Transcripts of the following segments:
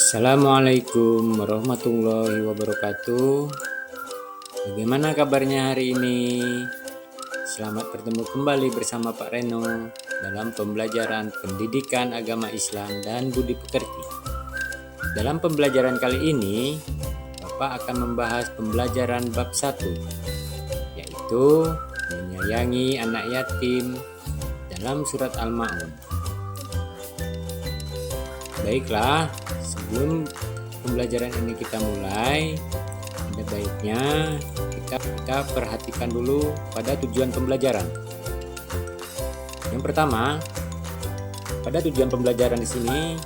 Assalamualaikum warahmatullahi wabarakatuh. Bagaimana kabarnya hari ini? Selamat bertemu kembali bersama Pak Reno dalam pembelajaran pendidikan agama Islam dan budi pekerti. Dalam pembelajaran kali ini, Bapak akan membahas pembelajaran bab 1, yaitu menyayangi anak yatim dalam surat Al-Ma'un. Baiklah, sebelum pembelajaran ini kita mulai, ada baiknya kita perhatikan dulu pada tujuan pembelajaran. Yang pertama, pada tujuan pembelajaran di sini,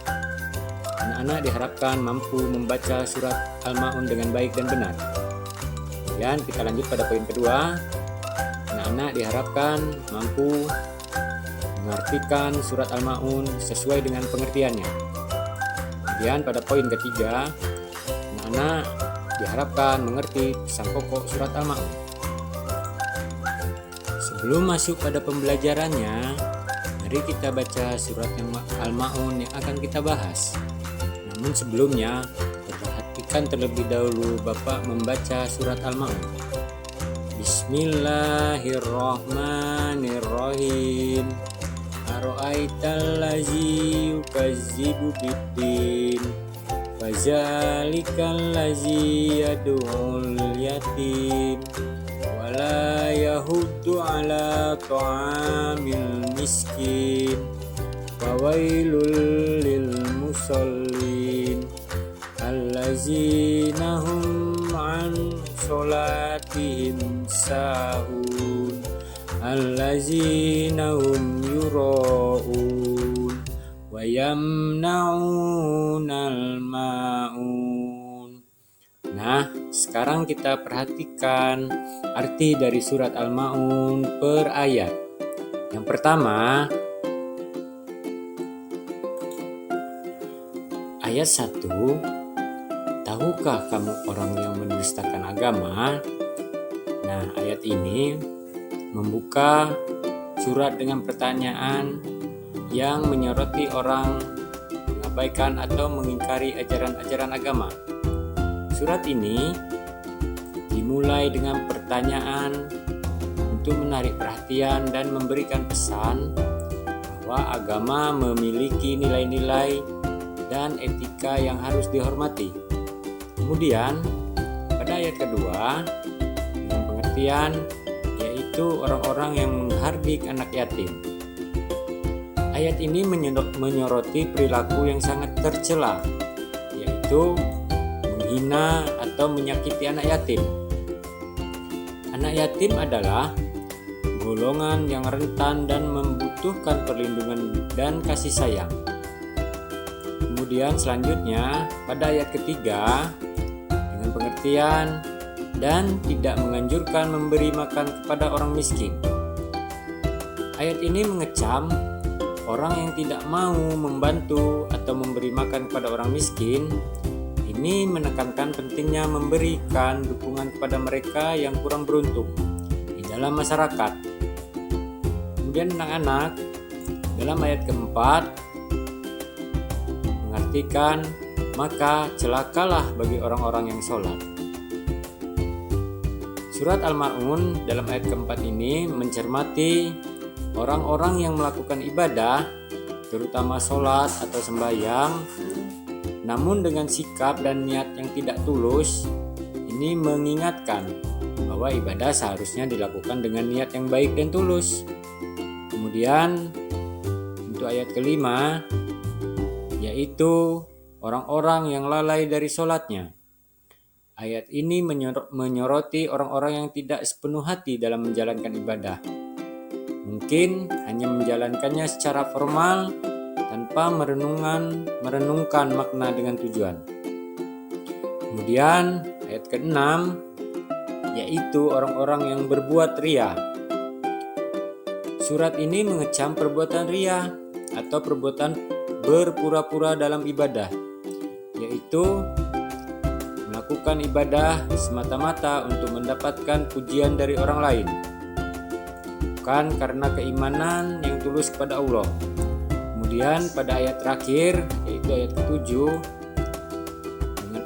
anak-anak diharapkan mampu membaca surat Al-Ma'un dengan baik dan benar. Kemudian kita lanjut pada poin kedua, anak-anak diharapkan mampu mengartikan surat Al-Ma'un sesuai dengan pengertiannya. Kemudian pada poin ketiga, anak-anak diharapkan mengerti pesan pokok surat Al-Ma'un. Sebelum masuk pada pembelajarannya, mari kita baca surat Al-Ma'un yang akan kita bahas. Namun sebelumnya, perhatikan terlebih dahulu Bapak membaca surat Al-Ma'un. Bismillahirrahmanirrahim. Ara'aital ladzi yukazzibu biddin fazalikal ladzi yad'ul yatim wala yahuddu ala ta'amil miskin fawailul lil musallin allazina hum an sholatihim sahun allazina hum yura'un wa yamna'unal ma'un. Nah, sekarang kita perhatikan arti dari surat Al-Ma'un per ayat. Yang pertama, ayat 1, tahukah kamu orang yang mendustakan agama? Nah, ayat ini membuka surat dengan pertanyaan yang menyoroti orang mengabaikan atau mengingkari ajaran-ajaran agama. Surat ini dimulai dengan pertanyaan untuk menarik perhatian dan memberikan pesan bahwa agama memiliki nilai-nilai dan etika yang harus dihormati. Kemudian, pada ayat kedua, dengan pengertian yaitu orang-orang yang menghardik anak yatim. Ayat ini menyoroti perilaku yang sangat tercela, yaitu menghina atau menyakiti anak yatim. Anak yatim adalah golongan yang rentan dan membutuhkan perlindungan dan kasih sayang. Kemudian selanjutnya pada ayat ketiga dengan pengertian dan tidak menganjurkan memberi makan kepada orang miskin. Ayat ini mengecam orang yang tidak mau membantu atau memberi makan kepada orang miskin. Ini menekankan pentingnya memberikan dukungan kepada mereka yang kurang beruntung di dalam masyarakat. Kemudian anak-anak dalam ayat keempat mengartikan, maka celakalah bagi orang-orang yang sholat. Surat Al-Ma'un dalam ayat keempat ini mencermati orang-orang yang melakukan ibadah, terutama sholat atau sembahyang, namun dengan sikap dan niat yang tidak tulus. Ini mengingatkan bahwa ibadah seharusnya dilakukan dengan niat yang baik dan tulus. Kemudian untuk ayat kelima, yaitu orang-orang yang lalai dari sholatnya. Ayat ini menyoroti orang-orang yang tidak sepenuh hati dalam menjalankan ibadah. Mungkin hanya menjalankannya secara formal tanpa merenungkan makna dengan tujuan. Kemudian ayat ke-6, yaitu orang-orang yang berbuat riya. Surat ini mengecam perbuatan riya atau perbuatan berpura-pura dalam ibadah, yaitu melakukan ibadah semata-mata untuk mendapatkan pujian dari orang lain, bukan karena keimanan yang tulus kepada Allah. Kemudian pada ayat terakhir, yaitu ayat ke-7,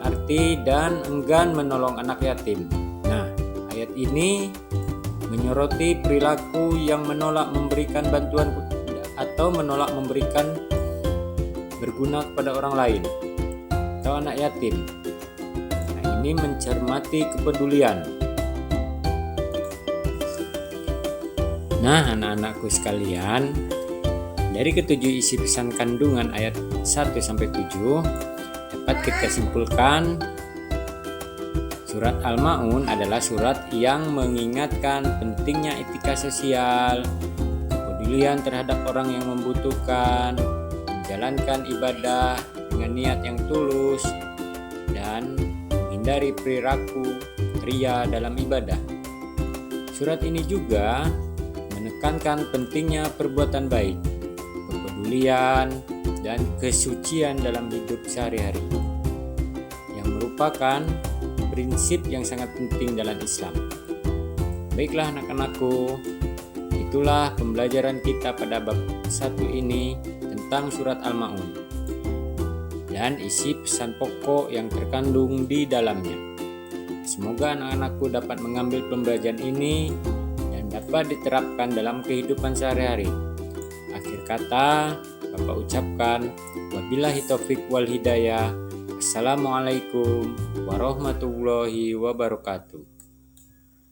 arti dan enggan menolong anak yatim. Nah, ayat ini menyoroti perilaku yang menolak memberikan bantuan atau menolak memberikan berguna kepada orang lain atau anak yatim. Nah, ini mencermati kepedulian. Nah, anak-anakku sekalian, dari ketujuh isi pesan kandungan ayat 1-7 dapat kita simpulkan surat Al-Ma'un adalah surat yang mengingatkan pentingnya etika sosial, kepedulian terhadap orang yang membutuhkan, menjalankan ibadah dengan niat yang tulus, dan menghindari perilaku ria dalam ibadah. Surat ini juga menekankan pentingnya perbuatan baik, kepedulian, dan kesucian dalam hidup sehari-hari, yang merupakan prinsip yang sangat penting dalam Islam. Baiklah anak-anakku, itulah pembelajaran kita pada bab 1 ini tentang surat Al-Ma'un dan isi pesan pokok yang terkandung di dalamnya. Semoga anak-anakku dapat mengambil pembelajaran ini dan dapat diterapkan dalam kehidupan sehari-hari. Akhir kata, Bapak ucapkan wabillahi taufik wal hidayah. Assalamualaikum warahmatullahi wabarakatuh.